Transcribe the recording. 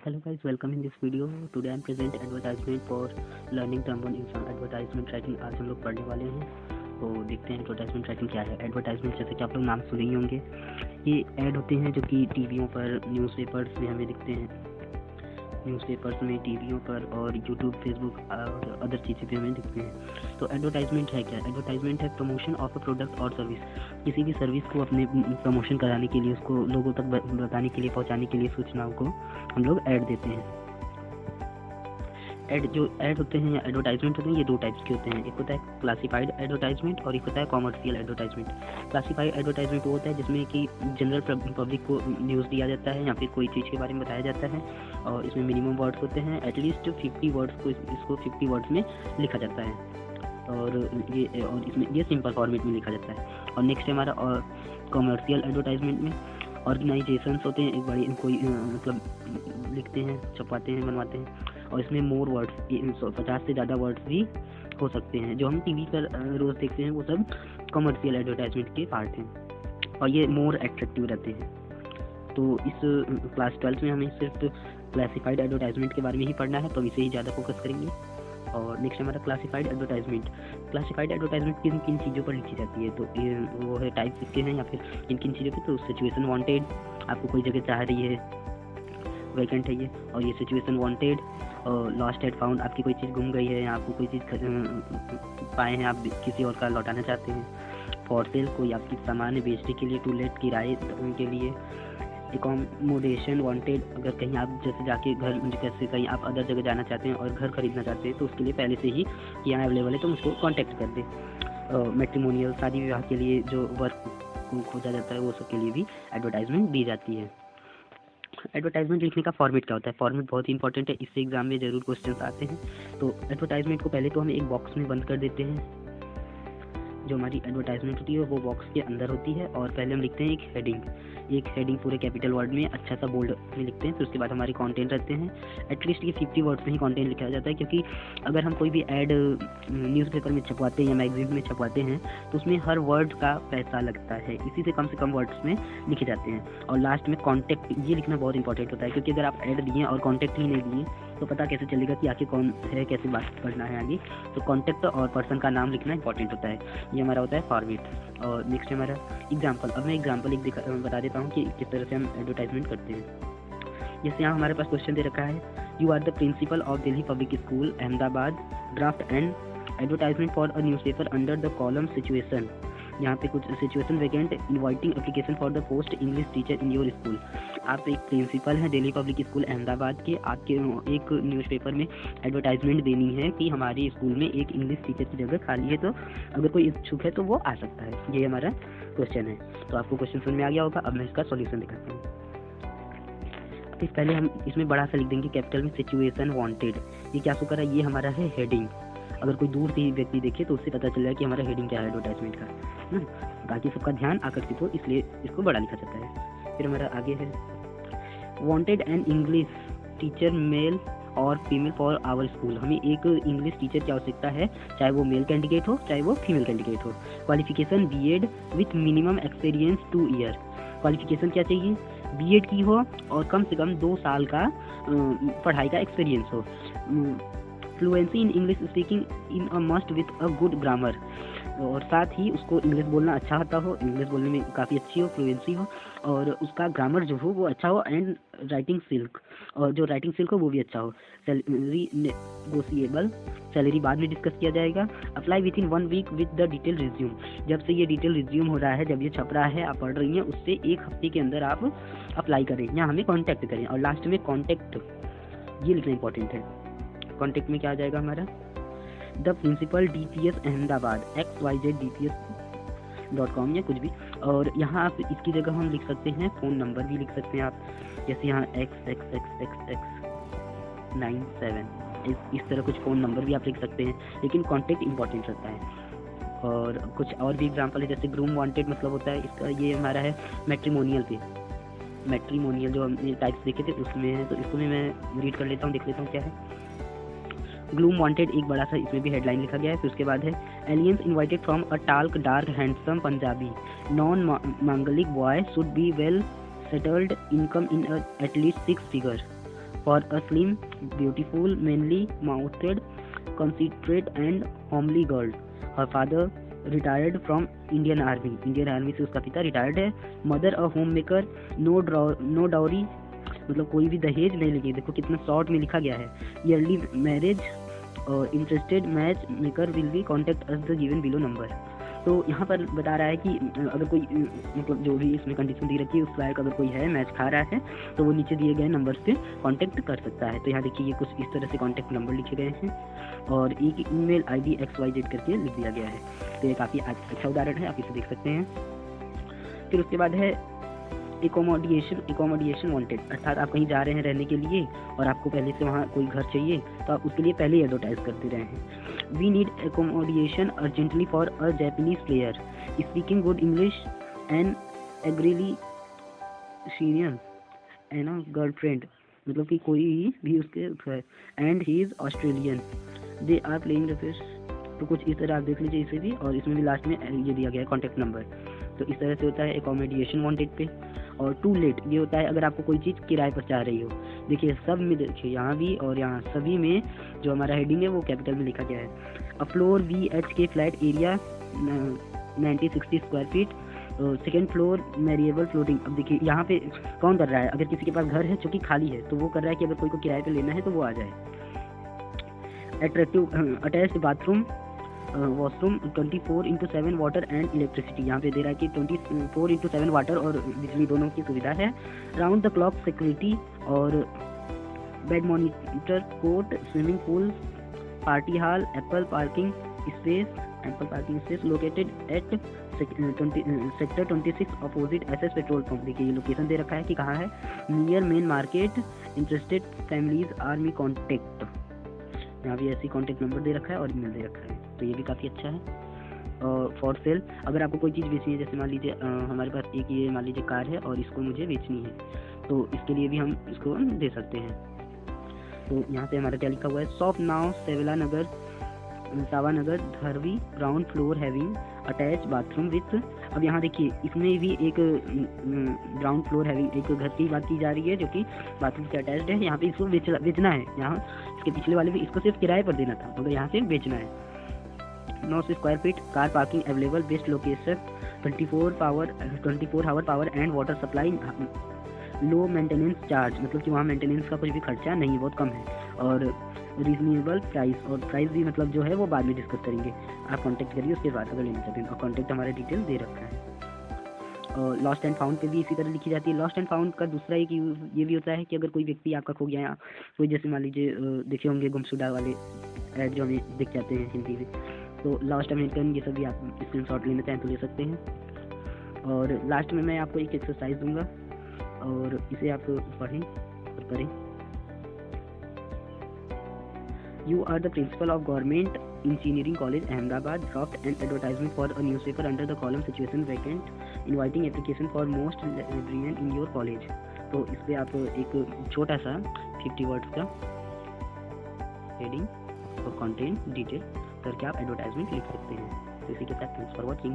Hello guys, welcome in this video. Today I am present advertisement for learning trombone in some advertisement writing. आज हम लोग पढ़ने वाले हैं, तो देखते हैं एडवर्टाइजमेंट राइटिंग क्या है। एडवर्टाइजमेंट जैसे कि आप लोग नाम सुने ही होंगे, ये ऐड होते हैं जो कि टीवियों पर, न्यूज़पेपर्स में हमें दिखते हैं, न्यूज़पेपर्स में, टीवियों पर और यूट्यूब, फेसबुक और अदर चीज़ें भी हमें दिखते हैं। तो एडवर्टाइजमेंट है क्या? एडवर्टाइजमेंट है प्रमोशन ऑफ अ प्रोडक्ट और सर्विस। किसी भी सर्विस को अपने प्रमोशन कराने के लिए, उसको लोगों तक बताने के लिए, पहुंचाने के लिए सूचनाओं को हम लोग ऐड देते हैं। जो ऐड होते हैं या एडवर्टाइजमेंट होते हैं, ये दो टाइप्स के होते हैं। एक होता है क्लासिफाइड एडवर्टाइजमेंट और एक होता है कॉमर्शियल एडवर्टाइजमेंट। क्लासिफाइड एडवर्टाइजमेंट वो होता है जिसमें कि जनरल पब्लिक को न्यूज़ दिया जाता है या फिर कोई चीज़ के बारे में बताया जाता है, और इसमें मिनिमम वर्ड्स होते हैं, एटलीस्ट 50 वर्ड्स को इसको 50 वर्ड्स में लिखा जाता है, और इसमें ये सिंपल फॉर्मेट में लिखा जाता है। और नेक्स्ट है हमारा कॉमर्शियल एडवर्टाइजमेंट में ऑर्गेनाइजेशंस होते हैं, एक बड़ी कोई मतलब लिखते हैं, छपवाते हैं, बनवाते हैं, और इसमें मोर वर्ड्स 50 से ज़्यादा वर्ड्स भी हो सकते हैं। जो हम टीवी पर रोज़ देखते हैं वो सब कमर्शियल एडवर्टाइजमेंट के पार्ट हैं, और ये मोर एट्रैक्टिव रहते हैं। तो इस क्लास 12 में हमें सिर्फ क्लासिफाइड एडवर्टाइजमेंट के बारे में ही पढ़ना है, तो इसे ही ज़्यादा फोकस करेंगे। और नेक्स्ट हमारा क्लासिफाइड एडवर्टाइजमेंट। क्लासिफाइड एडवर्टाइजमेंट किन किन चीज़ों पर लिखी जाती है, तो वो है टाइप इसके हैं या फिर किन किन चीज़ों पर। तो सिचुएशन वांटेड, आपको कोई जगह चाह रही है, वैकेंट है ये, और ये सिचुएशन वांटेड। और लॉस्ट एंड फाउंड, आपकी कोई चीज़ गुम गई है या आपको कोई चीज़ पाए हैं, आप किसी और का लौटाना चाहते हैं। फॉर सेल, कोई आपकी सामान बेचने के लिए, टू लेट, किराए के लिए। एकोमोडेशन वांटेड, अगर कहीं आप जैसे जाके घर, जैसे कहीं आप अदर जगह जाना चाहते हैं और घर खरीदना चाहते हैं, तो उसके लिए पहले से ही कि यहाँ अवेलेबल है तो मुझको कॉन्टैक्ट कर दे। मैट्रिमोनियल, शादी विवाह के लिए जो वर्क खोजा जाता है, वो सब के लिए भी एडवर्टाइजमेंट दी जाती है। एडवर्टाइजमेंट लिखने का फॉर्मेट क्या होता है? फॉर्मेट बहुत ही इंपॉर्टेंट है, इससे एग्जाम में जरूर क्वेश्चंस आते हैं। तो एडवर्टाइजमेंट को पहले तो हम एक बॉक्स में बंद कर देते हैं, जो हमारी एडवर्टाइजमेंट होती है वो बॉक्स के अंदर होती है, और पहले हम लिखते हैं एक हेडिंग पूरे कैपिटल वर्ड में अच्छा सा बोल्ड में लिखते हैं। फिर उसके बाद हमारे कंटेंट रहते हैं, एटलीस्ट ये 50 वर्ड्स में ही कंटेंट लिखा जाता है, क्योंकि अगर हम कोई भी ऐड न्यूज़पेपर में छपवाते हैं या मैगजीन में छपवाते हैं तो उसमें हर वर्ड का पैसा लगता है, इसी से कम वर्ड्स में लिखे जाते हैं। और लास्ट में कॉन्टैक्ट, ये लिखना बहुत इंपॉर्टेंट होता है, क्योंकि अगर आप ऐड दिए और कॉन्टैक्ट ही नहीं दिए तो पता कैसे चलेगा कि आखिर कौन है, कैसे बात करना है आगे। तो कॉन्टैक्ट और पर्सन का नाम लिखना इंपॉर्टेंट होता है। ये हमारा होता है फॉर्मेट। और नेक्स्ट हमारा एग्जाम्पल। अब मैं एग्जाम्पल बता देता हूँ कि किस तरह से हम एडवर्टाइजमेंट करते हैं। जैसे यहाँ हमारे पास क्वेश्चन दे रखा है, you are the principal of Delhi public school Ahmedabad, draft and advertisement for a newspaper under the column situation. यहाँ पे कुछ situation vacant, inviting application for the post English teacher in your school. आप एक प्रिंसिपल हैं Delhi public school Ahmedabad के, आपके एक newspaper में एडवर्टाइजमेंट देनी है कि हमारे स्कूल में एक इंग्लिश टीचर की जगह खाली है, तो अगर कोई इच्छुक है तो वो आ सकता है। ये हमारा क्वेश्चन है। तो आपको क्वेश्चन समझ में आ गया होगा। अब मैं इसका सॉल्यूशन दिखाता हूँ। तो पहले हम इसमें बड़ा सा लिख देंगे कैपिटल में, सिचुएशन वांटेड। ये क्या शो कर रहा है? ये हमारा है हेडिंग। अगर कोई दूर से ही व्यक्ति देखे तो उससे पता चल जाए कि हमारा हेडिंग क्या है एडवर्टाइजमेंट का, ना, ताकि सबका ध्यान आकर्षित हो, इसलिए इसको बड़ा लिखा जाता है। फिर हमारा आगे है, wanted an English teacher mail और फीमेल फॉर आवर स्कूल। हमें एक इंग्लिश टीचर की आवश्यकता है, चाहे वो मेल कैंडिडेट हो चाहे वो फीमेल कैंडिडेट हो। Qualification BEd with minimum experience 2 year. Qualification क्या चाहिए? बीएड की हो और कम से कम 2 साल का पढ़ाई का एक्सपीरियंस हो। Fluency in English speaking in a must with a good grammar, और साथ ही उसको इंग्लिश बोलना अच्छा आता हो, इंग्लिश बोलने में काफ़ी अच्छी हो, फ्लुएंसी हो, और उसका ग्रामर जो हो वो अच्छा हो, एंड राइटिंग स्किल, और जो राइटिंग स्किल हो वो भी अच्छा हो। सैलरी नेगोशिएबल, सैलरी बाद में डिस्कस किया जाएगा। Apply within 1 week with the detail resume. जब से ये डिटेल रिज्यूम हो रहा है, जब ये छप रहा है, आप पढ़ रही हैं, उससे 1 हफ्ते के अंदर आप अप्लाई करें या हमें कॉन्टैक्ट करें। और लास्ट में कॉन्टैक्ट, ये लिखना इंपॉर्टेंट है। कॉन्टैक्ट में क्या आ जाएगा हमारा? The principal DPS Ahmedabad xyzdps.com या कुछ भी। और यहाँ आप इसकी जगह हम लिख सकते हैं फ़ोन नंबर भी लिख सकते हैं आप, जैसे यहाँ XXXXX97, इस तरह कुछ फ़ोन नंबर भी आप लिख सकते हैं, लेकिन कॉन्टैक्ट इंपॉर्टेंट रहता है। और कुछ और भी एग्जाम्पल है, जैसे ग्रूम वांटेड मतलब होता है इसका, ये हमारा है मैट्रिमोनियल पे। मैट्रिमोनियल जो हमने टाइप्स देखे थे उसमें है, तो इसको भी मैं रीड कर लेता हूँ, देख लेता हूँ क्या है। ग्लूम वांटेड एक बड़ा सा इसमें भी हेडलाइन लिखा गया है। फिर उसके बाद है, alliances invited from a tall dark handsome Punjabi non Manglik boy should be well settled, income in at least 6 figure. For a slim beautiful mainly mouthed considerate and homely girl. Her father retired from Indian Army से उसका पिता retired है. Mother a home maker, no dowry, मतलब कोई भी दहेज नहीं लगी. देखो कितना शॉर्ट में लिखा गया है. Yearly marriage, interested match maker will be contact us the given below number. तो यहाँ पर बता रहा है कि अगर कोई मतलब जो भी इसमें कंडीशन दी रखी है उस लायक अगर कोई है, मैच खा रहा है, तो वो नीचे दिए गए नंबर से कांटेक्ट कर सकता है. तो यहाँ देखिए ये कुछ इस तरह से कांटेक्ट नंबर लिखे गए हैं और एक ईमेल आईडी XYZ करके लिख दिया गया है. तो ये काफ़ी अच्छा उदाहरण है, आप इसे देख सकते हैं. फिर उसके बाद है एकोमोडेशन वांटेड, अर्थात आप कहीं जा रहे हैं रहने के लिए और आपको पहले से वहाँ कोई घर चाहिए, तो आप उसके लिए पहले ही एडवर्टाइज कर दे रहे हैं. We need accommodation urgently for a Japanese player speaking good English and eagerly senior and a girlfriend, मतलब कि कोई भी उसके and he is Australian, they are playing the fish. तो कुछ इस तरह आप देख लीजिए इसे भी, और इसमें भी लास्ट में ये दिया गया है कॉन्टैक्ट नंबर. तो इस तरह से होता है एकोमोडेशन वांटेड पे. और टू लेट ये होता है अगर आपको कोई चीज़ किराए पर चाह रही हो. देखिए सब में, देखिए यहाँ भी और यहाँ सभी में जो हमारा हेडिंग है वो कैपिटल में लिखा गया है. अ floor VHK flat area 90-60 square feet, second floor variable floating. अब देखिए यहाँ पे कौन कर रहा है, अगर किसी के पास घर है जो कि खाली है तो वो कर रहा है कि अगर कोई को किराए पे लेना है तो वो आ जाए. Attractive attached bathroom washroom 24/7 water and electricity. यहाँ पे दे रहा है कि 24/7 वाटर और बिजली दोनों की सुविधा है. राउंड द क्लॉक सिक्योरिटी और badminton court swimming pool party hall ample parking space located at sector 26 opposite SS petrol pump. देखिए ये लोकेशन दे रखा है कि कहाँ है. Near main market, interested families are me contact. यहाँ भी ऐसी कॉन्टेक्ट नंबर दे रखा है और ईमेल दे रखा है. तो ये भी काफ़ी अच्छा है. फॉर सेल, अगर आपको कोई चीज़ बेचनी है, जैसे मान लीजिए हमारे पास एक ये मान लीजिए कार है और इसको मुझे बेचनी है, तो इसके लिए भी हम इसको दे सकते हैं. तो यहाँ पे हमारा क्या लिखा हुआ है, shop now Savanagar Dharavi ground floor having attach bathroom with. अब यहाँ देखिए इसमें भी एक ग्राउंड फ्लोर हैविंग एक घर की बात की जा रही है जो कि बाथरूम से अटैच्ड है. यहाँ पे इसको बेचना है. यहाँ इसके पिछले वाले भी इसको सिर्फ किराए पर देना था, मगर यहाँ से बेचना है. 900 square feet, car parking available, best location, 24 hour power and water supply, low maintenance charge, मतलब कि वहाँ मेंटेनेंस का कुछ भी खर्चा नहीं, बहुत कम है. और रीजनेबल प्राइस, और प्राइस भी मतलब जो है वो बाद में डिस्कस करेंगे. आप कांटेक्ट करिए उसके बाद अगर लेना चाहते हैं. और कांटेक्ट हमारा डिटेल दे रखा है. और लॉस्ट एंड फाउंड पे भी इसी तरह लिखी जाती है. लॉस्ट एंड फाउंड का दूसरा एक यूज़ ये भी होता है कि अगर कोई व्यक्ति आपका खो गया, या कोई जैसे मान लीजिए देखे होंगे गुमशुदा वाले ऐड जो हमें दिख जाते हैं हिंदी में, तो लास्ट अमेरिकन ये सभी आप स्क्रीनशॉट लेना चाहें तो ले सकते हैं. और लास्ट में मैं आपको एक एक्सरसाइज दूंगा और इसे आप पढ़ें और करें. You are the principal of Government Engineering College Ahmedabad. Draft an advertisement for a newspaper under the column situation vacant, inviting application for most librarian in your college. तो इस पे आप एक छोटा सा 50 वर्ड्स का हेडिंग और कंटेंट डिटेल करके आप एडवर्टाइजमेंट लिख सकते हैं. तो इसी के साथ थैंक्स फॉर वॉचिंग.